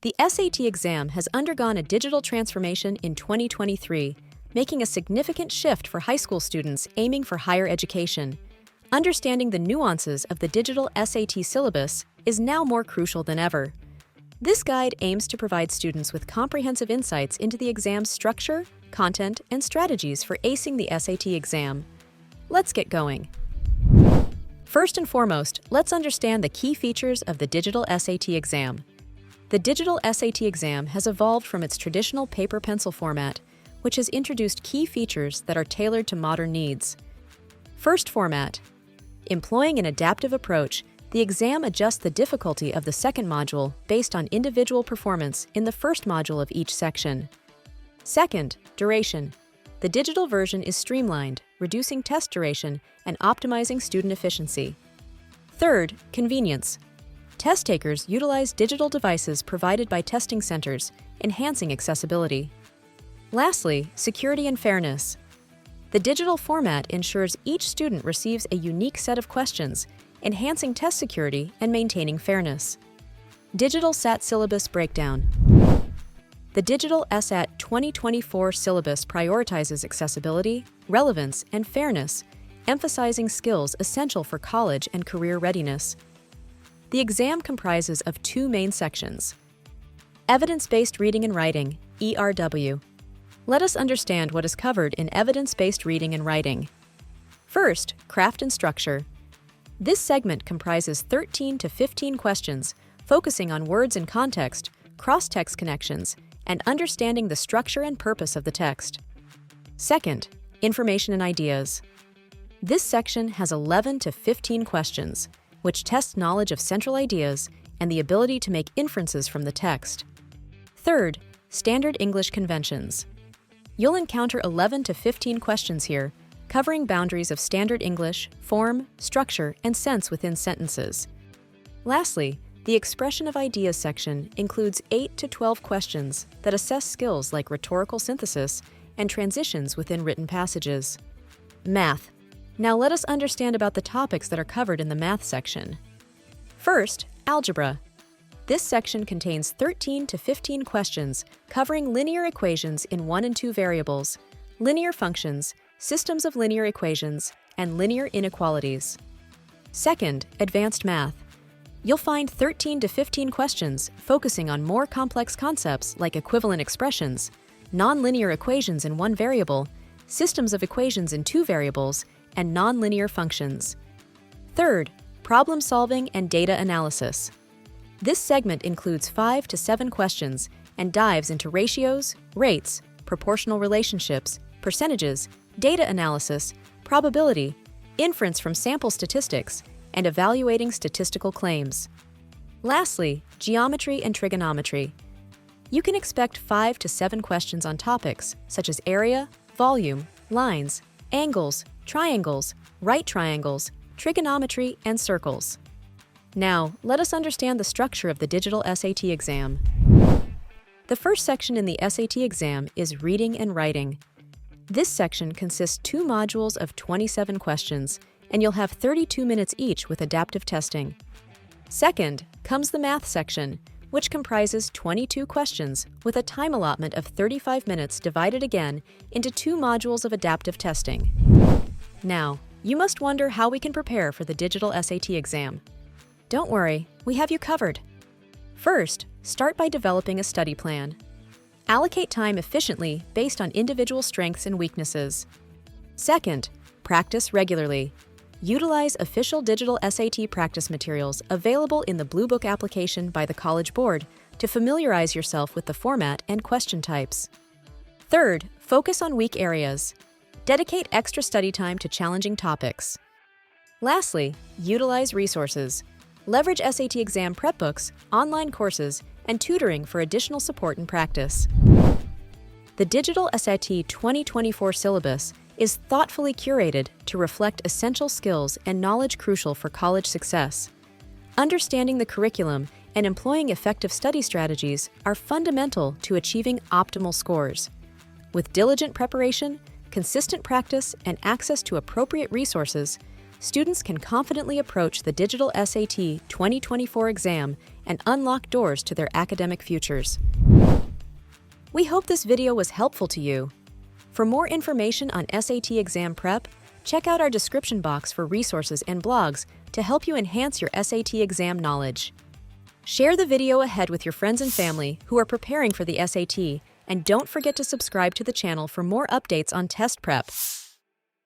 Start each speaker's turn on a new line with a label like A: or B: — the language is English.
A: The SAT exam has undergone a digital transformation in 2023, making a significant shift for high school students aiming for higher education. Understanding the nuances of the digital SAT syllabus is now more crucial than ever. This guide aims to provide students with comprehensive insights into the exam's structure, content, and strategies for acing the SAT exam. Let's get going. First and foremost, let's understand the key features of the digital SAT exam. The digital SAT exam has evolved from its traditional paper-pencil format, which has introduced key features that are tailored to modern needs. First format. Employing an adaptive approach, the exam adjusts the difficulty of the second module based on individual performance in the first module of each section. Second, duration. The digital version is streamlined, reducing test duration and optimizing student efficiency. Third, convenience. Test takers utilize digital devices provided by testing centers, enhancing accessibility. Lastly, security and fairness. The digital format ensures each student receives a unique set of questions, enhancing test security and maintaining fairness. Digital SAT syllabus breakdown. The digital SAT 2024 syllabus prioritizes accessibility, relevance, and fairness, emphasizing skills essential for college and career readiness. The exam comprises of two main sections. Evidence-based reading and writing, ERW. Let us understand what is covered in evidence-based reading and writing. First, craft and structure. This segment comprises 13 to 15 questions, focusing on words in context, cross-text connections, and understanding the structure and purpose of the text. Second, information and ideas. This section has 11 to 15 questions, which test knowledge of central ideas and the ability to make inferences from the text. Third, standard English conventions. You'll encounter 11 to 15 questions here, covering boundaries of standard English, form, structure, and sense within sentences. Lastly, the expression of ideas section includes 8 to 12 questions that assess skills like rhetorical synthesis and transitions within written passages. Math. Now let us understand about the topics that are covered in the math section. First, algebra. This section contains 13 to 15 questions covering linear equations in 1 and 2 variables, linear functions, systems of linear equations, and linear inequalities. Second, advanced math. You'll find 13 to 15 questions focusing on more complex concepts like equivalent expressions, nonlinear equations in 1 variable, systems of equations in 2 variables, and nonlinear functions. Third, problem solving and data analysis. This segment includes 5 to 7 questions and dives into ratios, rates, proportional relationships, percentages, data analysis, probability, inference from sample statistics, and evaluating statistical claims. Lastly, geometry and trigonometry. You can expect 5 to 7 questions on topics such as area, volume, lines, angles, triangles, right triangles, trigonometry, and circles. Now, let us understand the structure of the digital SAT exam. The first section in the SAT exam is reading and writing. This section consists 2 modules of 27 questions, and you'll have 32 minutes each with adaptive testing. Second comes the math section, which comprises 22 questions with a time allotment of 35 minutes divided again into 2 modules of adaptive testing. Now, you must wonder how we can prepare for the digital SAT exam. Don't worry, we have you covered. First, start by developing a study plan. Allocate time efficiently based on individual strengths and weaknesses. Second, practice regularly. Utilize official digital SAT practice materials available in the Blue Book application by the College Board to familiarize yourself with the format and question types. Third, focus on weak areas. Dedicate extra study time to challenging topics. Lastly, utilize resources. Leverage SAT exam prep books, online courses, and tutoring for additional support and practice. The digital SAT 2024 syllabus is thoughtfully curated to reflect essential skills and knowledge crucial for college success. Understanding the curriculum and employing effective study strategies are fundamental to achieving optimal scores. With diligent preparation, consistent practice, and access to appropriate resources, students can confidently approach the digital SAT 2024 exam and unlock doors to their academic futures. We hope this video was helpful to you. For more information on SAT exam prep, check out our description box for resources and blogs to help you enhance your SAT exam knowledge. Share the video ahead with your friends and family who are preparing for the SAT, and don't forget to subscribe to the channel for more updates on test prep.